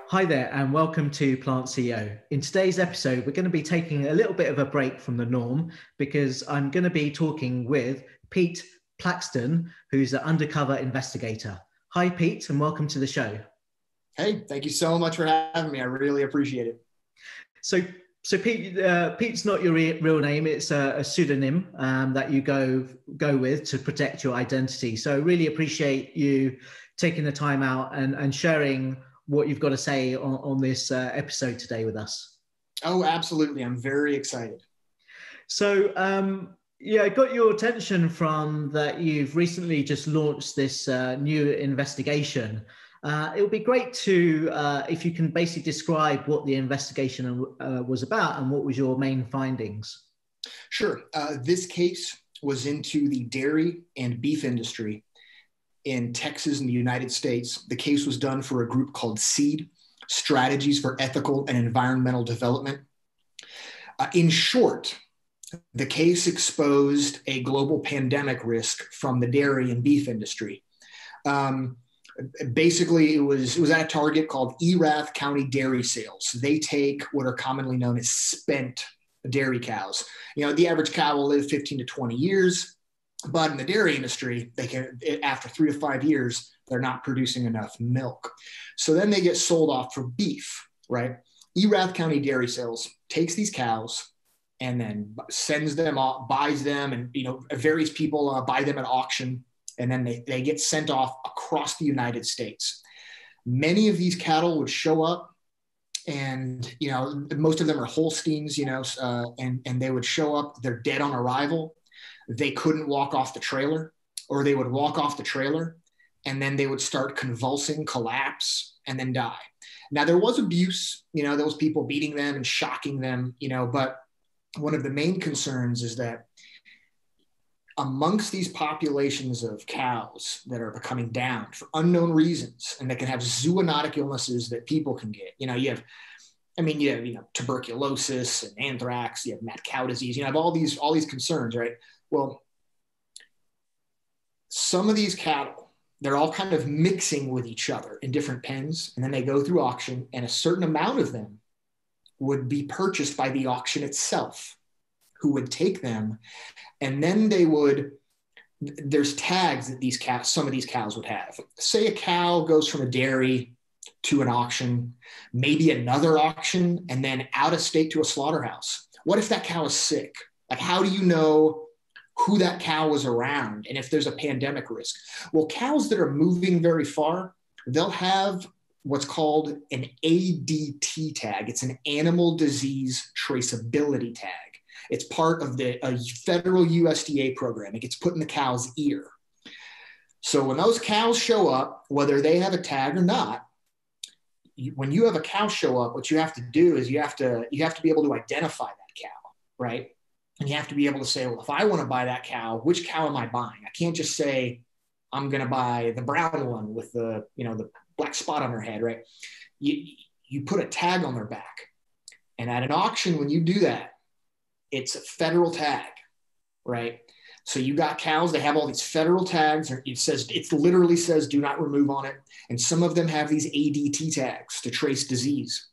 Hi there, and welcome to Plant CEO. In today's episode, we're going to be taking a little bit of a break from the norm because I'm going to be talking with Pete Plaxton, who's an undercover investigator. Hi, Pete, and welcome to the show. Hey, thank you so much for having me. I really appreciate it. So Pete, Pete's not your real name. It's a pseudonym that you go with to protect your identity. So I really appreciate you taking the time out and sharing what you've got to say on this episode today with us. Oh, absolutely. I'm very excited. So, I got your attention from that you've recently just launched this new investigation. It would be great to, if you can basically describe what the investigation was about and what was your main findings. Sure. This case was into the dairy and beef industry in Texas in the United States. The case was done for a group called SEED, Strategies for Ethical and Environmental Development. In short, the case exposed a global pandemic risk from the dairy and beef industry. Basically, it was at a target called Erath County Dairy Sales. They take what are commonly known as spent dairy cows. The average cow will live 15 to 20 years. But in the dairy industry, after 3 to 5 years, they're not producing enough milk. So then they get sold off for beef, right? Erath County Dairy Sales takes these cows and then sends them off, buys them, and various people buy them at auction, and then they get sent off across the United States. Many of these cattle would show up, and most of them are Holsteins, and they would show up. They're dead on arrival. They couldn't walk off the trailer, or they would walk off the trailer and then they would start convulsing, collapse, and then die. Now, there was abuse, there was people beating them and shocking them, but one of the main concerns is that amongst these populations of cows that are becoming down for unknown reasons, and that can have zoonotic illnesses that people can get, you have tuberculosis and anthrax, you have mad cow disease, you have all these concerns, right? Well, some of these cattle, they're all kind of mixing with each other in different pens, and then they go through auction, and a certain amount of them would be purchased by the auction itself, who would take them, and then there's tags that some of these cows would have. Say a cow goes from a dairy to an auction, maybe another auction, and then out of state to a slaughterhouse. What if that cow is sick? Like, how do you know who that cow was around and if there's a pandemic risk? Well, cows that are moving very far, they'll have what's called an ADT tag. It's an animal disease traceability tag. It's part of a federal USDA program. It gets put in the cow's ear. So when those cows show up, whether they have a tag or not, when you have a cow show up, what you have to do is you have to be able to identify that cow, right? And you have to be able to say, well, if I want to buy that cow, which cow am I buying? I can't just say, I'm going to buy the brown one with the black spot on her head, right? You put a tag on their back. And at an auction, when you do that, it's a federal tag, right? So you got cows, they have all these federal tags. It literally says, do not remove on it. And some of them have these ADT tags to trace disease.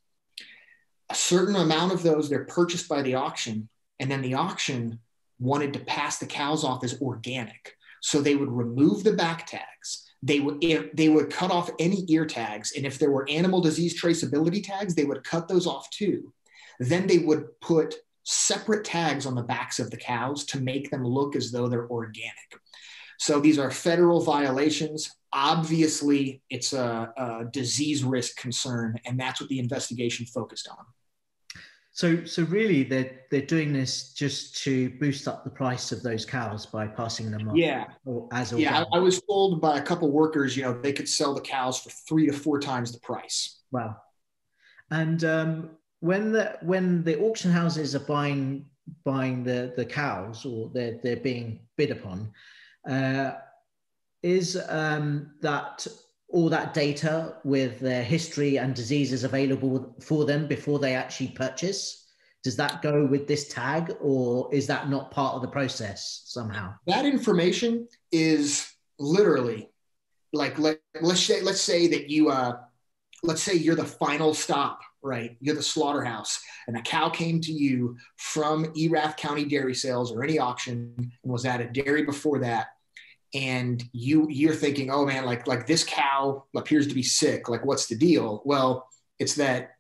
A certain amount of those, they're purchased by the auction. And then the auction wanted to pass the cows off as organic. So they would remove the back tags. They would cut off any ear tags. And if there were animal disease traceability tags, they would cut those off too. Then they would put separate tags on the backs of the cows to make them look as though they're organic. So these are federal violations. Obviously, it's a disease risk concern, and that's what the investigation focused on. So really, they're doing this just to boost up the price of those cows by passing them on. Yeah, I was told by a couple of workers, they could sell the cows for 3 to 4 times the price. Wow. And when the auction houses are buying the cows, or they're being bid upon, is that all that data with their history and diseases available for them before they actually purchase? Does that go with this tag, or is that not part of the process somehow? That information is literally like, let's say that you let's say you're the final stop, right? You're the slaughterhouse, and a cow came to you from Erath County dairy sales or any auction and was at a dairy before that. And you're thinking, oh man, like this cow appears to be sick. Like, what's the deal? Well, it's that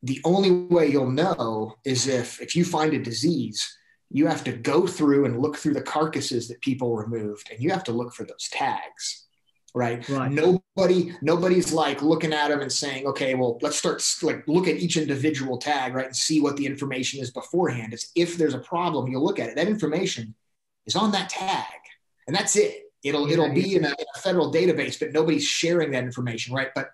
the only way you'll know is if you find a disease, you have to go through and look through the carcasses that people removed, and you have to look for those tags, right? Nobody's like looking at them and saying, okay, well, let's start like look at each individual tag, right, and see what the information is beforehand. It's if there's a problem, you'll look at it. That information is on that tag, and that's it. It'll be in a federal database, but nobody's sharing that information, right? But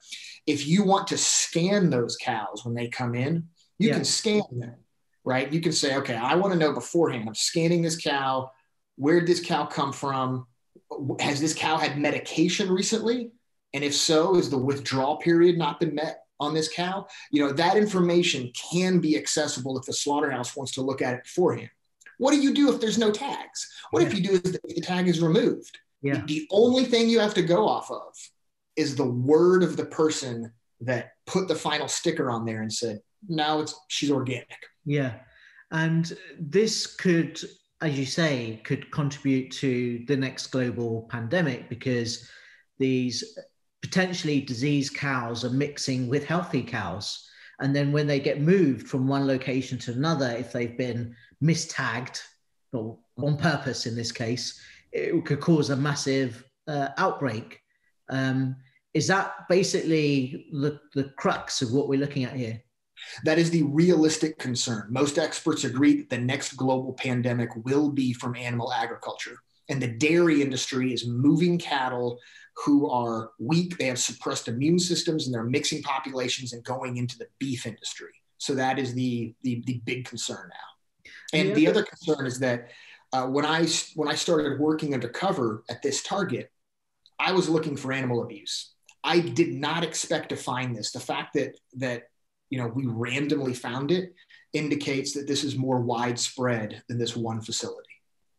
if you want to scan those cows when they come in, you can scan them, right? You can say, okay, I want to know beforehand, I'm scanning this cow. Where did this cow come from? Has this cow had medication recently? And if so, is the withdrawal period not been met on this cow? You know, that information can be accessible if the slaughterhouse wants to look at it beforehand. What do you do if there's no tags? What if you do is the tag is removed? Yeah. The only thing you have to go off of is the word of the person that put the final sticker on there and said, no, she's organic. Yeah. And this could, as you say, could contribute to the next global pandemic, because these potentially diseased cows are mixing with healthy cows. And then when they get moved from one location to another, if they've been mistagged, or on purpose in this case, it could cause a massive outbreak. Is that basically the crux of what we're looking at here? That is the realistic concern. Most experts agree that the next global pandemic will be from animal agriculture. And the dairy industry is moving cattle who are weak, they have suppressed immune systems, and they're mixing populations and going into the beef industry. So that is the big concern now. And the other concern is that when I started working undercover at this target, I was looking for animal abuse. I did not expect to find this. The fact that we randomly found it indicates that this is more widespread than this one facility.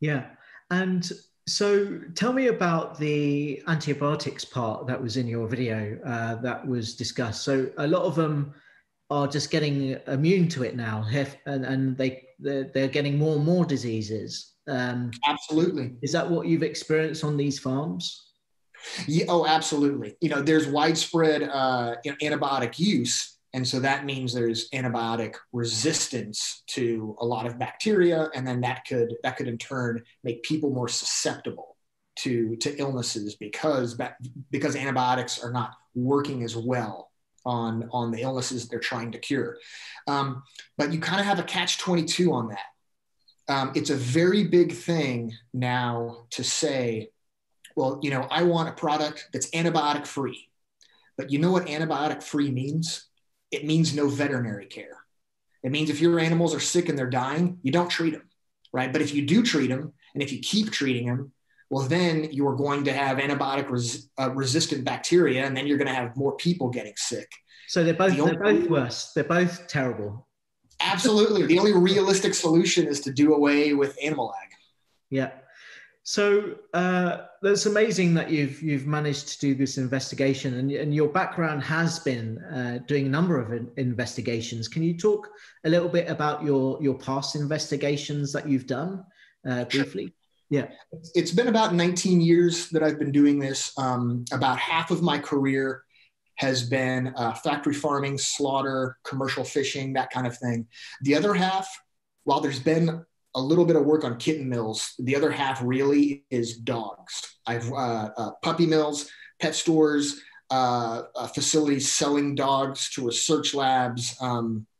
Yeah. And so tell me about the antibiotics part that was in your video that was discussed. So a lot of them are just getting immune to it now, and they're getting more and more diseases. Absolutely. Is that what you've experienced on these farms? Yeah, oh, absolutely. There's widespread antibiotic use. And so that means there's antibiotic resistance to a lot of bacteria. And then that could in turn make people more susceptible to illnesses because antibiotics are not working as well on the illnesses they're trying to cure. But you kind of have a catch-22 on that. It's a very big thing now to say, well, I want a product that's antibiotic free. But you know what antibiotic free means? It means no veterinary care. It means if your animals are sick and they're dying, you don't treat them, right? But if you do treat them, and if you keep treating them, well, then you're going to have antibiotic resistant bacteria, and then you're going to have more people getting sick. So they're both worse. They're both terrible. Absolutely. The only realistic solution is to do away with animal ag. Yeah. So that's amazing that you've managed to do this investigation, and your background has been doing a number of investigations. Can you talk a little bit about your past investigations that you've done briefly? Sure. Yeah. It's been about 19 years that I've been doing this. About half of my career has been factory farming, slaughter, commercial fishing, that kind of thing. The other half, while there's been a little bit of work on kitten mills, the other half really is dogs. I've puppy mills, pet stores, facilities selling dogs to research labs.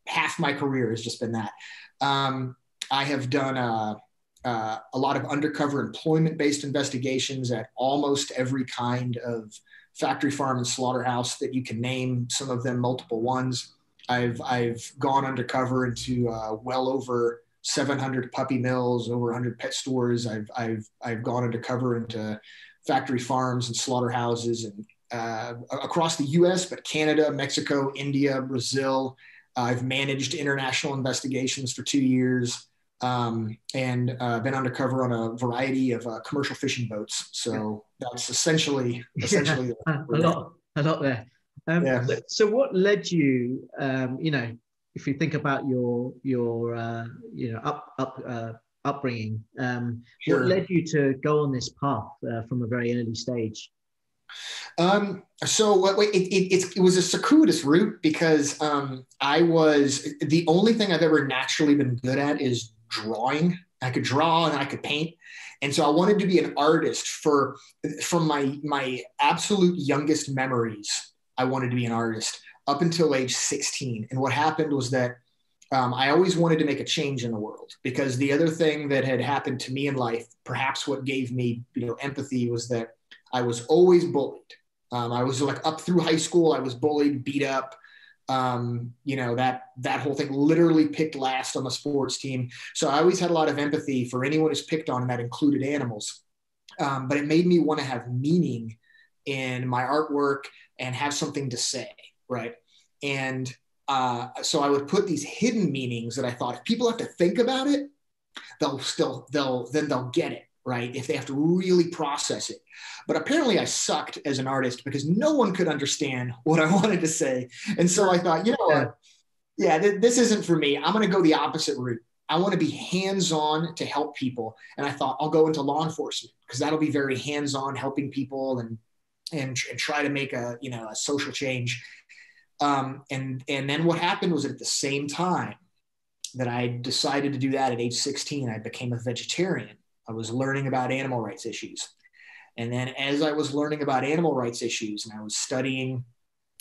Half my career has just been that. I have done a lot of undercover employment-based investigations at almost every kind of factory farm and slaughterhouse that you can name, some of them multiple ones. I've gone undercover into well over 700 puppy mills, over 100 pet stores. I've gone undercover into factory farms and slaughterhouses and across the U.S., but Canada, Mexico, India, Brazil. I've managed international investigations for 2 years and been undercover on a variety of commercial fishing boats. So that's essentially a lot there. Yeah. So what led you, if you think about your upbringing, what Sure. led you to go on this path from a very early stage? It was a circuitous route because I was the only thing I've ever naturally been good at is drawing. I could draw and I could paint. And so I wanted to be an artist from my absolute youngest memories. I wanted to be an artist up until age 16. And what happened was that I always wanted to make a change in the world because the other thing that had happened to me in life, perhaps what gave me, empathy, was that I was always bullied. I was like up through high school, I was bullied, beat up. That whole thing, literally picked last on the sports team. So I always had a lot of empathy for anyone who's picked on, and that included animals. But it made me want to have meaning in my artwork and have something to say, right? And so I would put these hidden meanings that I thought if people have to think about it, they'll get it, right? If they have to really process it. But apparently I sucked as an artist because no one could understand what I wanted to say. And so I thought, you know what? Yeah, this isn't for me. I'm going to go the opposite route. I want to be hands-on to help people. And I thought I'll go into law enforcement because that'll be very hands-on, helping people and try to make a social change. And then what happened was at the same time that I decided to do that at age 16, I became a vegetarian. I was learning about animal rights issues. And then as I was learning about animal rights issues and I was studying,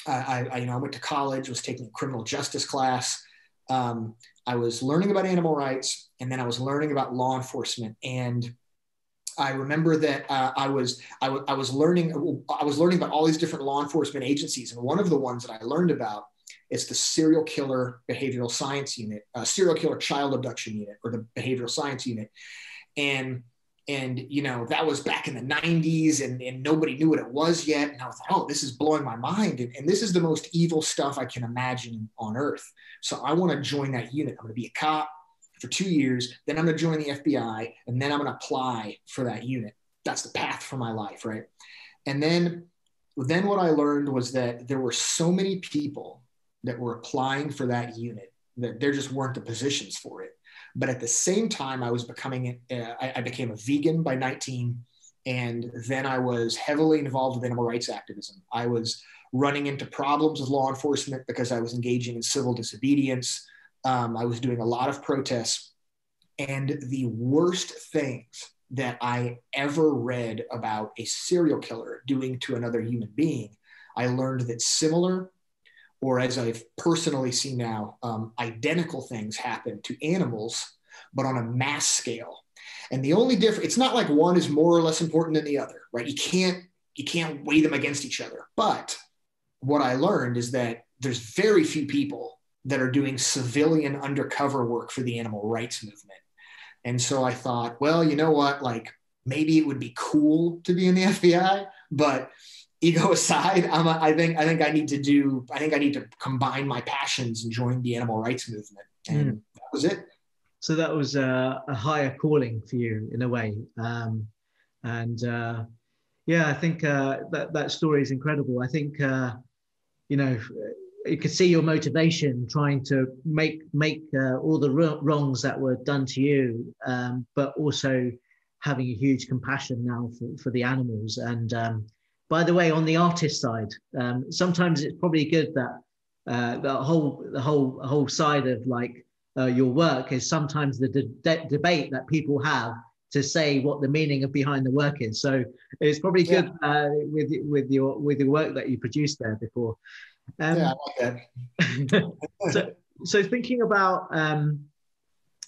I went to college, was taking a criminal justice class. I was learning about animal rights, and then I was learning about law enforcement. And I remember that I was learning about all these different law enforcement agencies. And one of the ones that I learned about is the serial killer behavioral science unit, serial killer child abduction unit, or the behavioral science unit. And that was back in the 90s, and nobody knew what it was yet. And I was like, oh, this is blowing my mind. And this is the most evil stuff I can imagine on earth. So I want to join that unit. I'm going to be a cop for 2 years. Then I'm going to join the FBI, and then I'm going to apply for that unit. That's the path for my life, right? And then what I learned was that there were so many people that were applying for that unit that there just weren't the positions for it. But at the same time, I became a vegan by 19. And then I was heavily involved with animal rights activism. I was running into problems with law enforcement because I was engaging in civil disobedience. I was doing a lot of protests. And the worst things that I ever read about a serial killer doing to another human being, I learned that similar, or as I've personally seen now, identical things happen to animals, but on a mass scale. And the only difference, it's not like one is more or less important than the other, right? You can't weigh them against each other. But what I learned is that there's very few people that are doing civilian undercover work for the animal rights movement. And so I thought, well, you know what? Like maybe it would be cool to be in the FBI, but ego aside, I think I need to combine my passions and join the animal rights movement. And that was it. So that was a higher calling for you in a way. I think that story is incredible. I think, you could see your motivation trying to make all the wrongs that were done to you, but also having a huge compassion now for the animals. And by the way, on the artist side, sometimes it's probably good that the whole side of like your work is sometimes the debate that people have to say what the meaning of behind the work is. So it's probably good with your work that you produced there before. I like that. so thinking about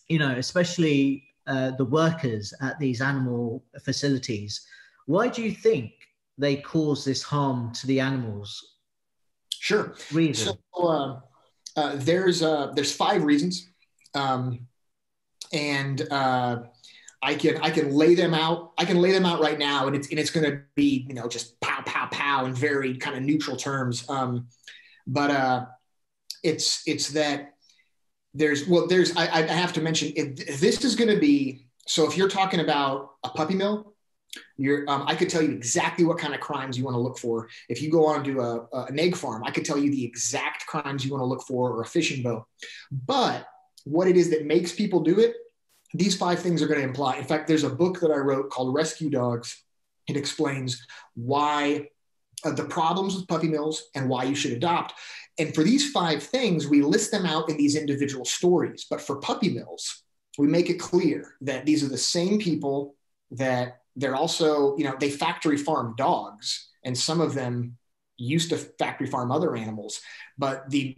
especially the workers at these animal facilities, why do you think they cause this harm to the animals? Sure. Reason. So there's 5 reasons, and I can lay them out. I can lay them out right now, and it's going to be just pow pow pow in very kind of neutral terms. But it's that I have to mention this is going to be, so if you're talking about a puppy mill, I could tell you exactly what kind of crimes you want to look for. If you go on to an egg farm, I could tell you the exact crimes you want to look for, or a fishing boat. But what it is that makes people do it, these 5 things are going to imply. In fact, there's a book that I wrote called Rescue Dogs. It explains why the problems with puppy mills and why you should adopt. And for these 5 things, we list them out in these individual stories. But for puppy mills, we make it clear that these are the same people, that they're also, they factory farm dogs, and some of them used to factory farm other animals. But the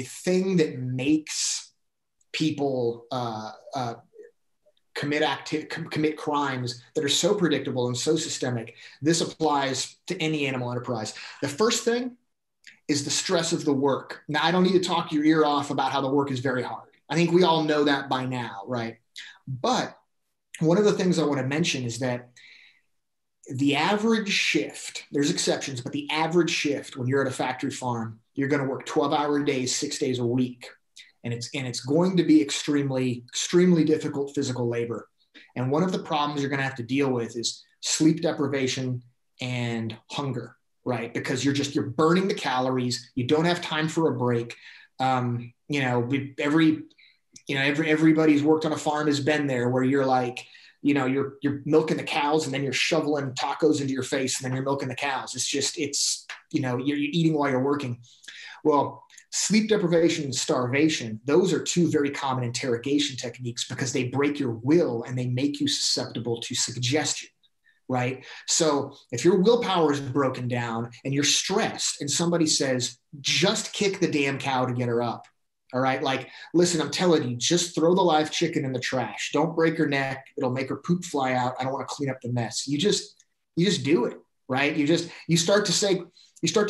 thing that makes people commit crimes that are so predictable and so systemic, this applies to any animal enterprise. The first thing is the stress of the work. Now, I don't need to talk your ear off about how the work is very hard. I think we all know that by now, right? But one of the things I want to mention is that the average shift, there's exceptions, but the average shift when you're at a factory farm, you're going to work 12-hour days, 6 days a week. And it's going to be extremely, extremely difficult physical labor. And one of the problems you're going to have to deal with is sleep deprivation and hunger, right? Because you're burning the calories. You don't have time for a break. Everybody's worked on a farm has been there, where you're like, you're milking the cows, and then you're shoveling tacos into your face, and then you're milking the cows. You're eating while you're working. Well, sleep deprivation and starvation, those are 2 very common interrogation techniques, because they break your will and they make you susceptible to suggestion, right? So if your willpower is broken down and you're stressed, and somebody says, just kick the damn cow to get her up, all right? Like, listen, I'm telling you, just throw the live chicken in the trash. Don't break her neck. It'll make her poop fly out. I don't want to clean up the mess. You just do it, right? You start to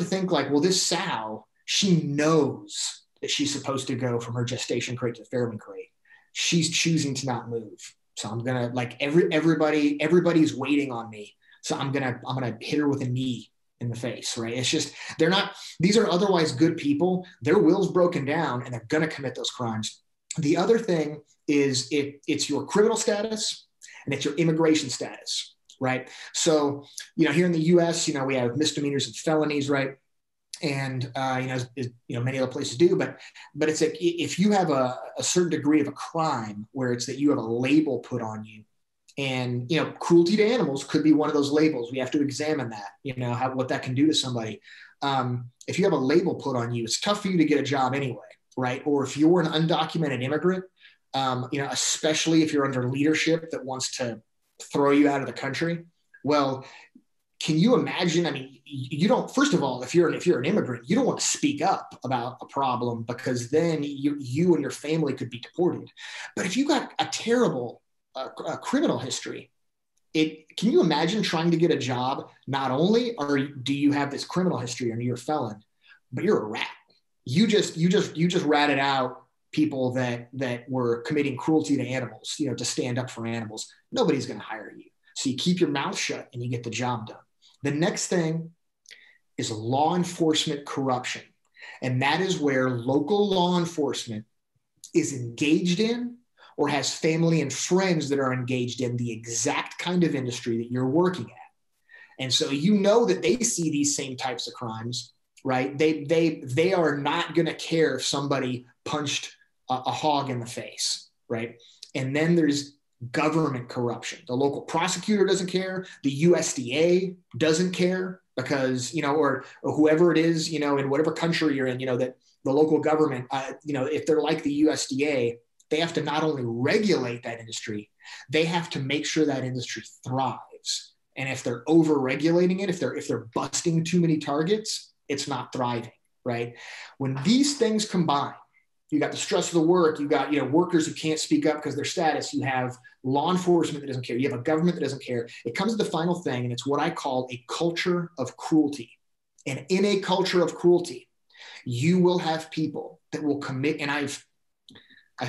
think like, well, this sow, she knows that she's supposed to go from her gestation crate to the farrowing crate. She's choosing to not move. So I'm going to, like, everybody's waiting on me. So I'm going to hit her with a knee in the face, right? It's just, these are otherwise good people. Their will's broken down, and they're going to commit those crimes. The other thing is it's your criminal status and it's your immigration status, right? So, here in the US, we have misdemeanors and felonies, right? And, many other places do, but it's like, if you have a certain degree of a crime where it's that you have a label put on you, and, cruelty to animals could be one of those labels. We have to examine that, what that can do to somebody. If you have a label put on you, it's tough for you to get a job anyway, right? Or if you're an undocumented immigrant, especially if you're under leadership that wants to throw you out of the country, well, can you imagine? I mean, you don't, first of all, if you're an immigrant, you don't want to speak up about a problem, because then you and your family could be deported. But if you got a terrible criminal history, can you imagine trying to get a job? Not only do you have this criminal history and you're a felon, but you're a rat. You just ratted out people that were committing cruelty to animals, to stand up for animals. Nobody's going to hire you. So you keep your mouth shut and you get the job done. The next thing is law enforcement corruption. And that is where local law enforcement is engaged in, or has family and friends that are engaged in the exact kind of industry that you're working at. And so that they see these same types of crimes, right? They are not going to care if somebody punched a hog in the face, right? And then there's government corruption. The local prosecutor doesn't care. The USDA doesn't care, because, or whoever it is, in whatever country you're in, that the local government, if they're like the USDA, they have to not only regulate that industry, they have to make sure that industry thrives. And if they're over-regulating it, if they're busting too many targets, it's not thriving, right? When these things combine, you got the stress of the work, you got workers who can't speak up because of their status, you have law enforcement that doesn't care, you have a government that doesn't care. It comes to the final thing, and it's what I call a culture of cruelty. And in a culture of cruelty, you will have people that will commit, and I've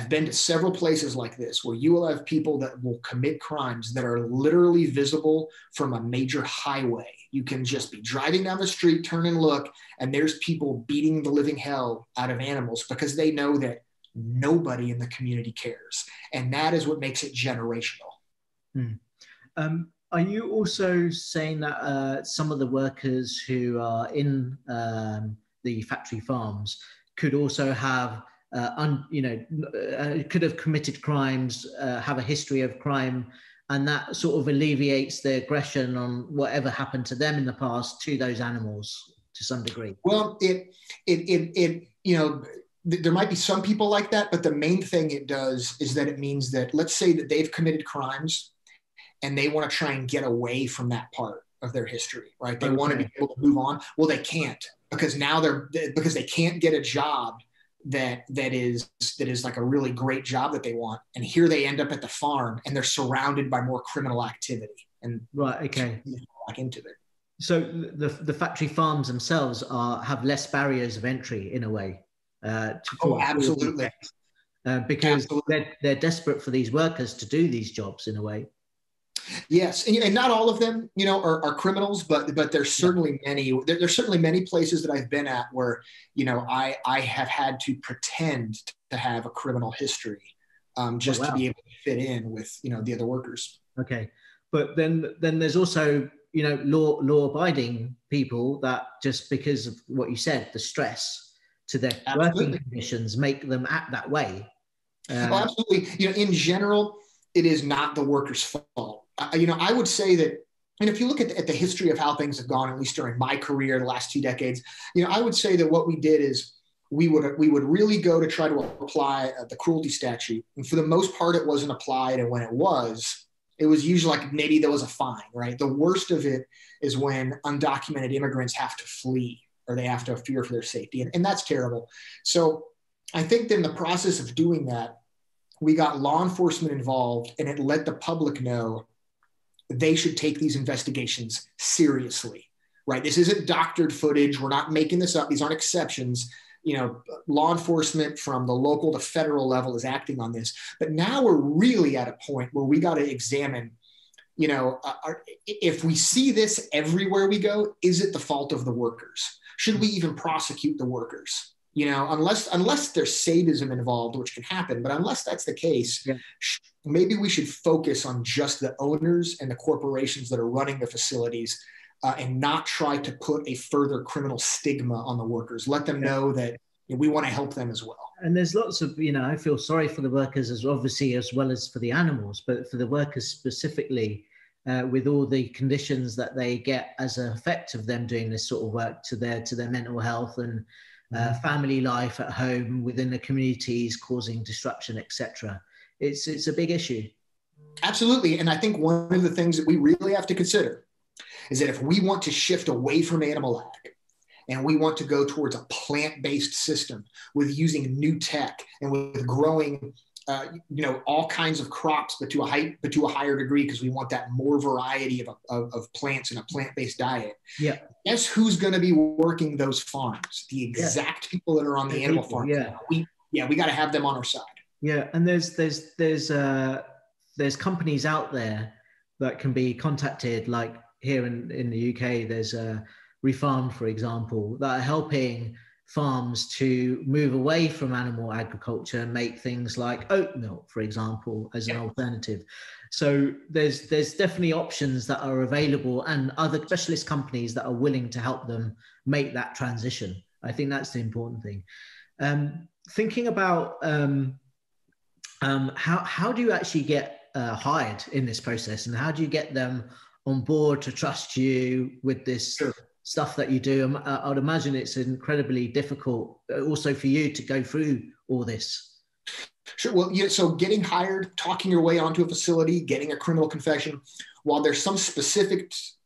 been to several places like this, where you will have people that will commit crimes that are literally visible from a major highway. You can just be driving down the street, turn and look, and there's people beating the living hell out of animals, because they know that nobody in the community cares. And that is what makes it generational. Are you also saying that some of the workers who are in the factory farms could also have, could have committed crimes, have a history of crime, and that sort of alleviates the aggression on whatever happened to them in the past to those animals to some degree? Well, there might be some people like that, but the main thing it does is that it means that, let's say that they've committed crimes and they want to try and get away from that part of their history, right? They want to be able to move on. Well, they can't, because now because they can't get a job that is like a really great job that they want. And here they end up at the farm and they're surrounded by more criminal activity. And back into it. So the factory farms themselves have less barriers of entry in a way. Absolutely. Because they're desperate for these workers to do these jobs in a way. Yes, and not all of them, are criminals, but there's certainly many. There's certainly many places that I've been at where, I have had to pretend to have a criminal history, just to be able to fit in with, the other workers. Okay, but then there's also, law-abiding people that, just because of what you said, the stress to their working conditions, make them act that way. Absolutely. In general, it is not the worker's fault. I would say that, and if you look at the history of how things have gone, at least during my career, the last 2 decades, I would say that what we did is we would really go to try to apply the cruelty statute. And for the most part, it wasn't applied. And when it was usually like maybe there was a fine, right? The worst of it is when undocumented immigrants have to flee or they have to fear for their safety. And that's terrible. So I think that in the process of doing that, we got law enforcement involved, and it let the public know they should take these investigations seriously, right? This isn't doctored footage. We're not making this up. These aren't exceptions. Law enforcement from the local to federal level is acting on this. But now we're really at a point where we got to examine, if we see this everywhere we go, is it the fault of the workers? Should we even prosecute the workers? Unless there's sadism involved, which can happen, but unless that's the case, maybe we should focus on just the owners and the corporations that are running the facilities, and not try to put a further criminal stigma on the workers. Let them know that we want to help them as well. And there's lots of, I feel sorry for the workers as well as for the animals, but for the workers specifically, with all the conditions that they get as an effect of them doing this sort of work to their mental health and family life at home, within the communities, causing disruption, etc. It's a big issue. Absolutely. And I think one of the things that we really have to consider is that if we want to shift away from animal ag and we want to go towards a plant-based system with using new tech and with growing all kinds of crops, but to a higher degree, because we want that more variety of plants in a plant-based diet. Yeah. Guess who's going to be working those farms? The exact people that are on the animal farm. Yeah. We got to have them on our side. Yeah. And there's companies out there that can be contacted, like here in the UK, there's Refarmed, for example, that are helping farms to move away from animal agriculture and make things like oat milk, for example, as an alternative. So there's definitely options that are available, and other specialist companies that are willing to help them make that transition. I think that's the important thing. Thinking about how do you actually get hired in this process, and how do you get them on board to trust you with this stuff that you do? I'd imagine it's incredibly difficult also for you to go through all this. Sure. Well, so getting hired, talking your way onto a facility, getting a criminal confession, while there's some specifics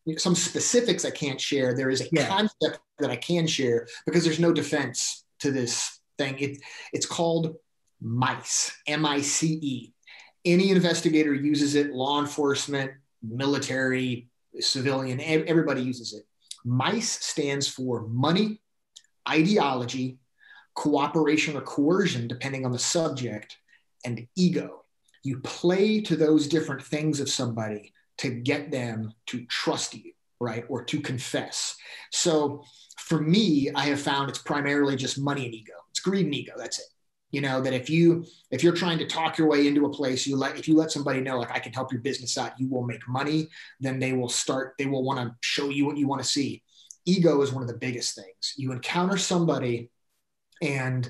I can't share, there is a concept that I can share, because there's no defense to this thing. It's called MICE, M-I-C-E. Any investigator uses it, law enforcement, military, civilian, everybody uses it. MICE stands for money, ideology, cooperation or coercion, depending on the subject, and ego. You play to those different things of somebody to get them to trust you, right? Or to confess. So for me, I have found it's primarily just money and ego. It's greed and ego. That's it. That if you're trying to talk your way into a place, if you let somebody know, like, I can help your business out, you will make money, then they will want to show you what you want to see. Ego is one of the biggest things. You encounter somebody and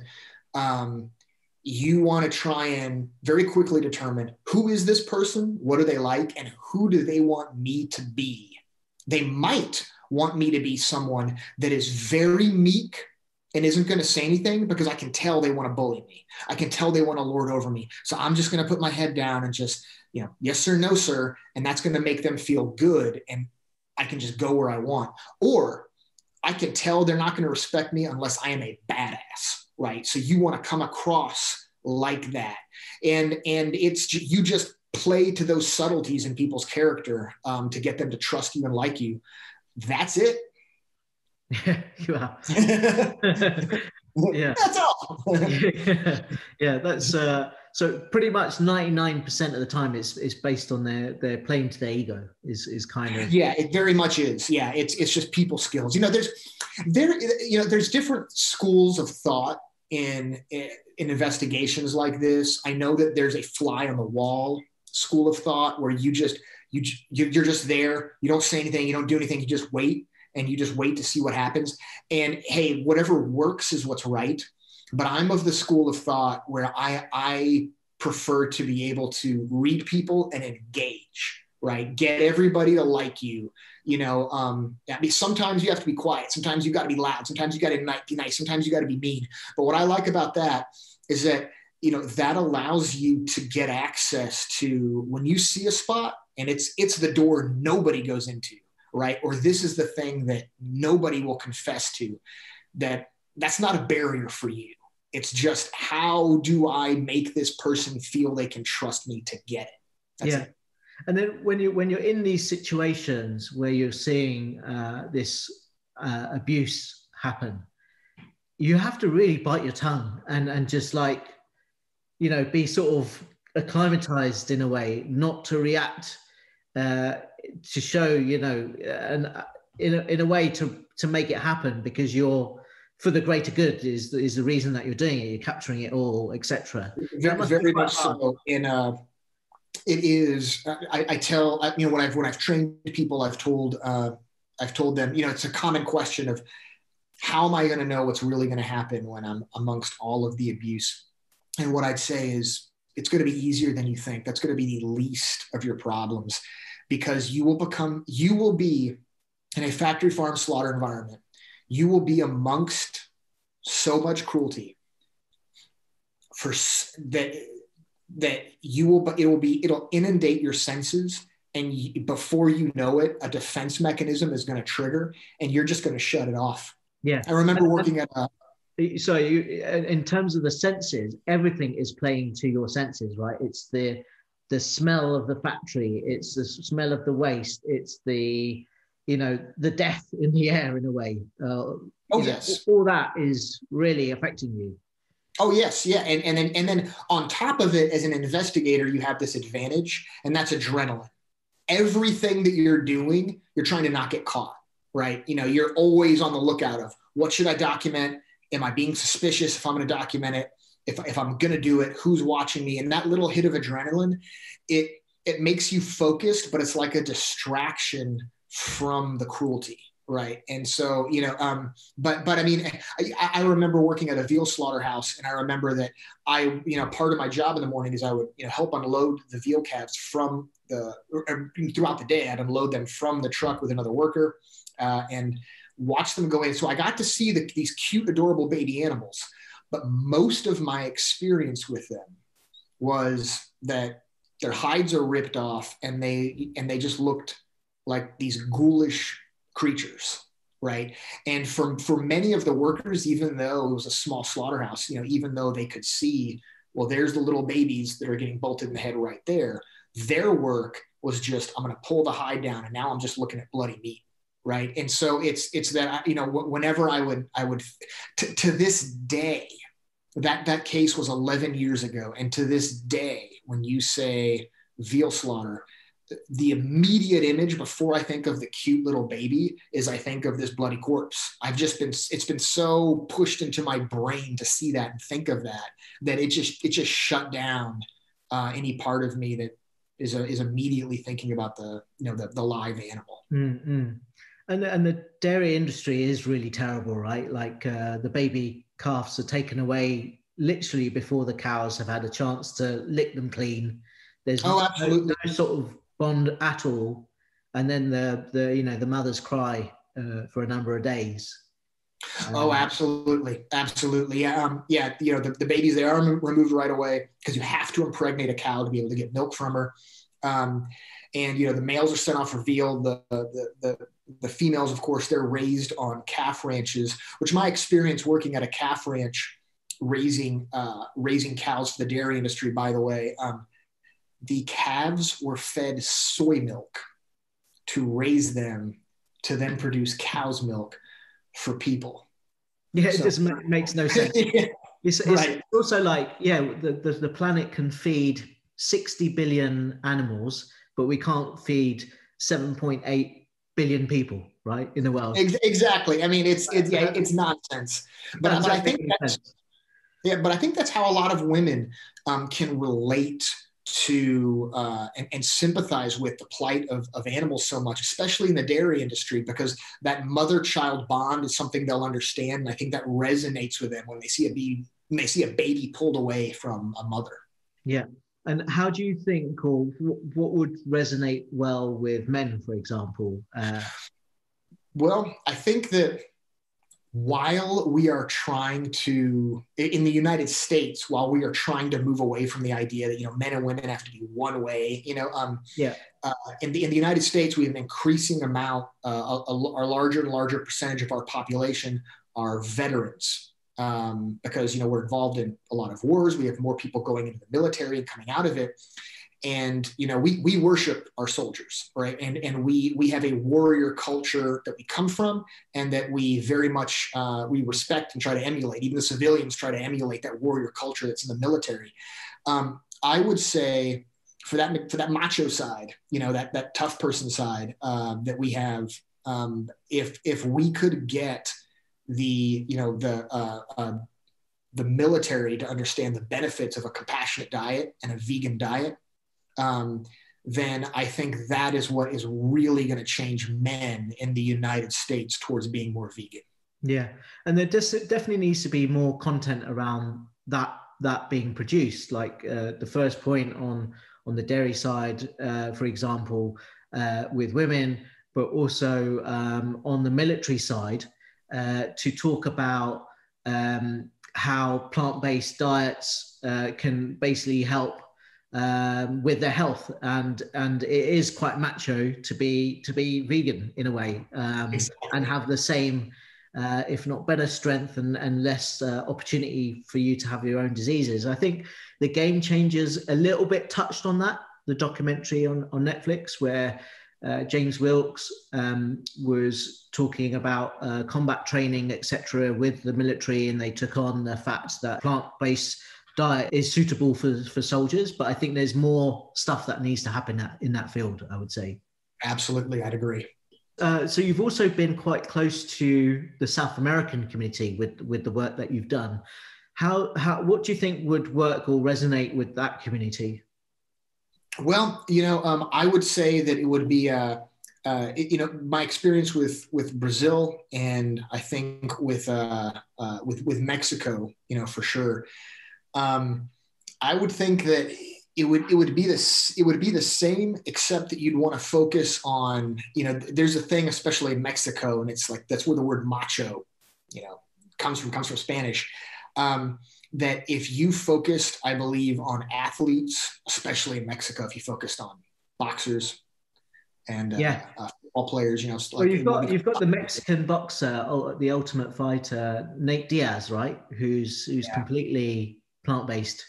you want to try and very quickly determine, who is this person? What are they like? And who do they want me to be? They might want me to be someone that is very meek and isn't going to say anything, because I can tell they want to bully me. I can tell they want to lord over me. So I'm just going to put my head down and just, yes sir, no sir. And that's going to make them feel good. And I can just go where I want. Or I can tell they're not going to respect me unless I am a badass, right? So you want to come across like that. And you just play to those subtleties in people's character to get them to trust you and like you. That's it. Yeah. Yeah. That's all. Yeah, that's so pretty much 99% of the time it's based on their playing to their ego is kind of. Yeah, it very much is. Yeah, it's just people skills. There's different schools of thought in investigations like this. I know that there's a fly on the wall school of thought where you're just there, you don't say anything, you don't do anything, you just wait. And you just wait to see what happens. And hey, whatever works is what's right. But I'm of the school of thought where I prefer to be able to read people and engage, right? Get everybody to like you. Sometimes you have to be quiet. Sometimes you got to be loud. Sometimes you got to be nice. Sometimes you got to be mean. But what I like about that is that, that allows you to get access to, when you see a spot and it's the door nobody goes into, right? Or this is the thing that nobody will confess to, that's not a barrier for you. It's just, how do I make this person feel they can trust me to get it? That's it. And then when you're in these situations where you're seeing this abuse happen, you have to really bite your tongue and just be sort of acclimatized in a way, not to react to show, and in a way to make it happen, because you're, for the greater good is the reason that you're doing it. You're capturing it all, etc. Very much so. It is. I tell, when I've trained people, I've told them, it's a common question of, how am I going to know what's really going to happen when I'm amongst all of the abuse? And what I'd say is, it's going to be easier than you think. That's going to be the least of your problems, because you will be in a factory farm slaughter environment. You will be amongst so much cruelty that it'll inundate your senses. And before you know it, a defense mechanism is going to trigger and you're just going to shut it off. Yeah. I remember working at so in terms of the senses, everything is playing to your senses, right? It's the smell of the factory, it's the smell of the waste, it's the death in the air in a way. Yes. All that is really affecting you. Oh yes, yeah, and then on top of it, as an investigator, you have this advantage, and that's adrenaline. Everything that you're doing, you're trying to not get caught, right? You're always on the lookout of, what should I document? Am I being suspicious if I'm going to document it? If I'm going to do it, who's watching me? And that little hit of adrenaline, it makes you focused, but it's like a distraction from the cruelty, right? And so, but I mean, I remember working at a veal slaughterhouse, and I remember that part of my job in the morning is I would, help unload the veal calves from throughout the day. I'd unload them from the truck with another worker and watch them go in. So I got to see these cute, adorable baby animals. But most of my experience with them was that their hides are ripped off, and they just looked like these ghoulish creatures, right? And for many of the workers, even though it was a small slaughterhouse, even though they could see, well, there's the little babies that are getting bolted in the head right there, their work was just, I'm going to pull the hide down, and now I'm just looking at bloody meat. Right. And so it's that, whenever I would to this day, that case was 11 years ago. And to this day, when you say veal slaughter, the immediate image before I think of the cute little baby is I think of this bloody corpse. It's been so pushed into my brain to see that and think of that, that it just shut down any part of me that is immediately thinking about the live animal. Mm-hmm. And the dairy industry is really terrible, right? Like the baby calves are taken away literally before the cows have had a chance to lick them clean. There's absolutely no sort of bond at all, and then the mothers cry for a number of days. Absolutely. Yeah. The babies, they are removed right away because you have to impregnate a cow to be able to get milk from her. And the males are sent off for veal. The females, of course, they're raised on calf ranches, which my experience working at a calf ranch, raising cows for the dairy industry, by the way, the calves were fed soy milk to raise them to then produce cow's milk for people. Yeah, it just makes no sense. It's right. Also like, the planet can feed 60 billion animals, but we can't feed 7.8 billion people, right, in the world. Exactly. I mean, it's nonsense. But I think that's how a lot of women can relate to and sympathize with the plight of animals so much, especially in the dairy industry, because that mother-child bond is something they'll understand. And I think that resonates with them when they see a baby pulled away from a mother. Yeah. And how do you think, or what would resonate well with men, for example? Well, I think that while we are trying to, in the United States, while we are trying to move away from the idea that, men and women have to be one way, in the United States, we have an increasing amount, a larger and larger percentage of our population are veterans. Because, we're involved in a lot of wars. We have more people going into the military and coming out of it. And, we worship our soldiers, right? And we have a warrior culture that we come from and that we very much, we respect and try to emulate. Even the civilians try to emulate that warrior culture that's in the military. I would say for that macho side, that tough person side that we have, if we could get the military to understand the benefits of a compassionate diet and a vegan diet, then I think that is what is really going to change men in the United States towards being more vegan. Yeah, and there definitely needs to be more content around that being produced. Like the first point on the dairy side, for example, with women, but also on the military side, to talk about how plant-based diets can basically help with their health, and it is quite macho to be vegan in a way, exactly. And have the same, if not better, strength and less opportunity for you to have your own diseases. I think The Game Changers a little bit touched on that, the documentary on Netflix, where James Wilkes was talking about combat training, etc., with the military, and they took on the fact that plant-based diet is suitable for soldiers. But I think there's more stuff that needs to happen in that field, I would say. Absolutely, I'd agree. So you've also been quite close to the South American community with the work that you've done. What do you think would work or resonate with that community? Well, I would say that it would be, my experience with Brazil, and I think with Mexico, for sure. I would think that it would be the same, except that you'd want to focus on, there's a thing, especially in Mexico, and it's like, that's where the word macho, comes from Spanish. That if you focused, I believe, on athletes, especially in Mexico, if you focused on boxers and football players, well, you've got the Mexican boxer, the Ultimate Fighter, Nate Diaz, right? Who's completely plant-based.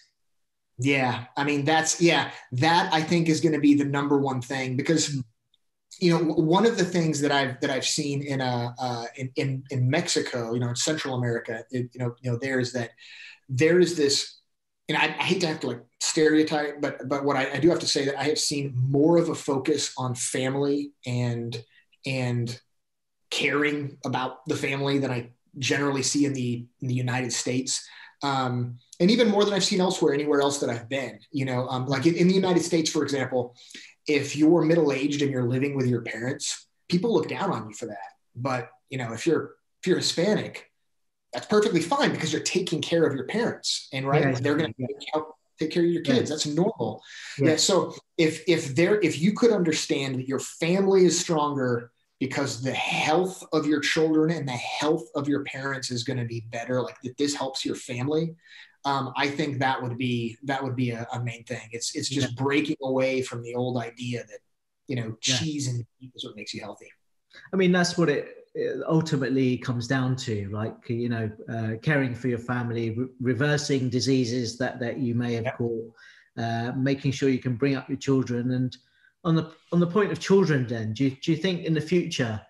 Yeah, I mean that I think is going to be the number one thing, because one of the things that I've seen in Mexico, in Central America, there is this and I hate to have to like stereotype, but what I do have to say that I have seen more of a focus on family and caring about the family than I generally see in the United States. And even more than I've seen elsewhere, anywhere else that I've been, like in the United States, for example, if you're middle-aged and you're living with your parents, people look down on you for that. But, if you're Hispanic, that's perfectly fine because you're taking care of your parents, and right, yeah, they're going to help take care of your kids. Yeah. That's normal. Yeah. So if you could understand that your family is stronger because the health of your children and the health of your parents is going to be better, like that this helps your family, I think that would be a main thing. It's just breaking away from the old idea that, cheese and meat is what makes you healthy. I mean, that's what it ultimately comes down to, like, caring for your family, reversing diseases that you may have caught, making sure you can bring up your children. And on the point of children, then, do you think in the future,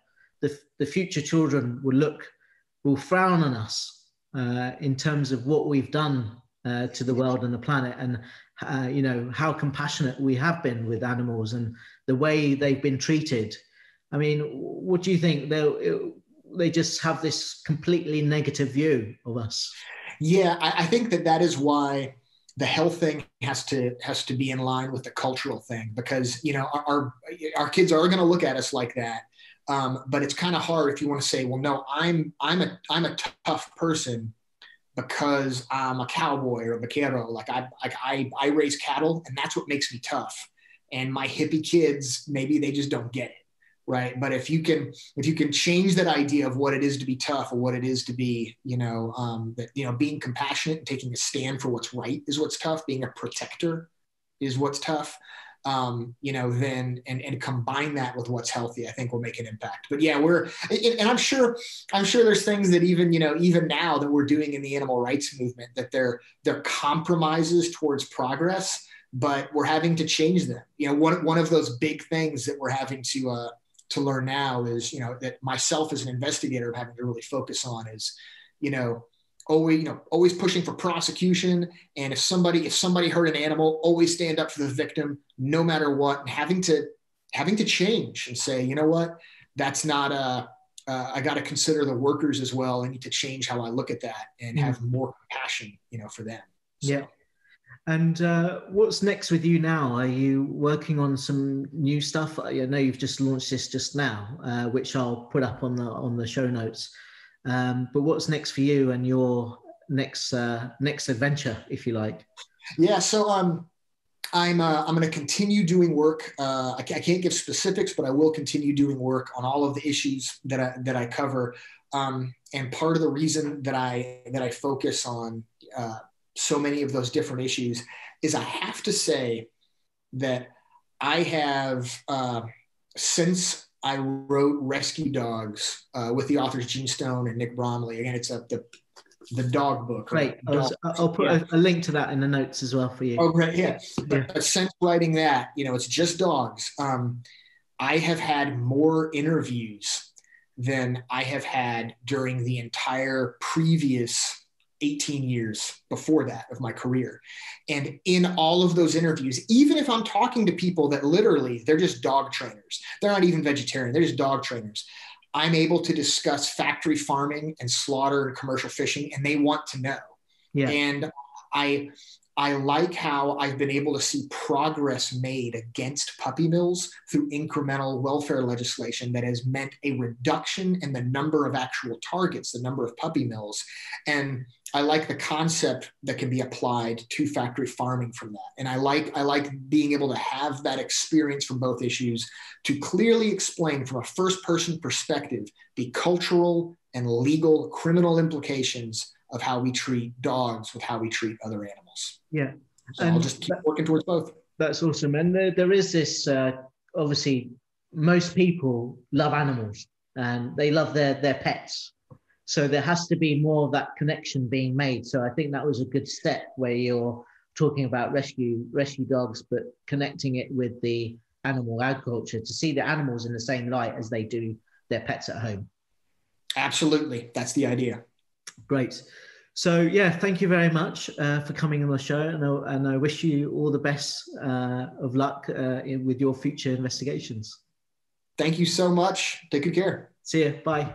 the future children will frown on us in terms of what we've done to the world and the planet, and how compassionate we have been with animals and the way they've been treated? I mean, what do you think? They just have this completely negative view of us. Yeah, I think that is why the health thing has to be in line with the cultural thing, because our kids are going to look at us like that. But it's kind of hard if you want to say, well, no, I'm a tough person because I'm a cowboy or a vaquero. Like I raise cattle, and that's what makes me tough. And my hippie kids, maybe they just don't get it. Right. But if you can change that idea of what it is to be tough, or what it is to be, being compassionate and taking a stand for what's right is what's tough. Being a protector is what's tough. Then and combine that with what's healthy, I think will make an impact. But yeah, and I'm sure there's things that even now that we're doing in the animal rights movement, that they're compromises towards progress, but we're having to change them. One of those big things that we're having to learn now is, that myself as an investigator having to really focus on is, always pushing for prosecution. And if somebody hurt an animal, always stand up for the victim, no matter what, and having to change and say, you know what, that's not I got to consider the workers as well. I need to change how I look at that and have more compassion, for them. So. Yeah. And what's next with you now? Are you working on some new stuff? I know you've just launched this just now, which I'll put up on the show notes. But what's next for you and your next adventure, if you like? Yeah, so I'm going to continue doing work. I can't give specifics, but I will continue doing work on all of the issues that I cover. And part of the reason that I focus on so many of those different issues is I have to say that I have, since I wrote Rescue Dogs with the authors Gene Stone and Nick Bromley, again, it's the dog book. Great. I'll put a link to that in the notes as well for you. Oh, great. Yeah. But since writing that, it's just dogs. I have had more interviews than I have had during the entire previous 18 years before that of my career. And in all of those interviews, even if I'm talking to people that literally, they're just dog trainers, they're not even vegetarian, they're just dog trainers, I'm able to discuss factory farming and slaughter and commercial fishing, and they want to know. Yeah. And I like how I've been able to see progress made against puppy mills through incremental welfare legislation that has meant a reduction in the number of actual targets, the number of puppy mills. And I like the concept that can be applied to factory farming from that. And I like being able to have that experience from both issues to clearly explain from a first person perspective the cultural and legal criminal implications of how we treat dogs with how we treat other animals. Yeah. So I'll just keep working towards both. That's awesome. And there is this, obviously, most people love animals and they love their pets. So there has to be more of that connection being made. So I think that was a good step where you're talking about rescue dogs, but connecting it with the animal agriculture to see the animals in the same light as they do their pets at home. Absolutely. That's the idea. Great. So yeah, thank you very much for coming on the show, and I wish you all the best of luck with your future investigations. Thank you so much. Take good care. See you. Bye.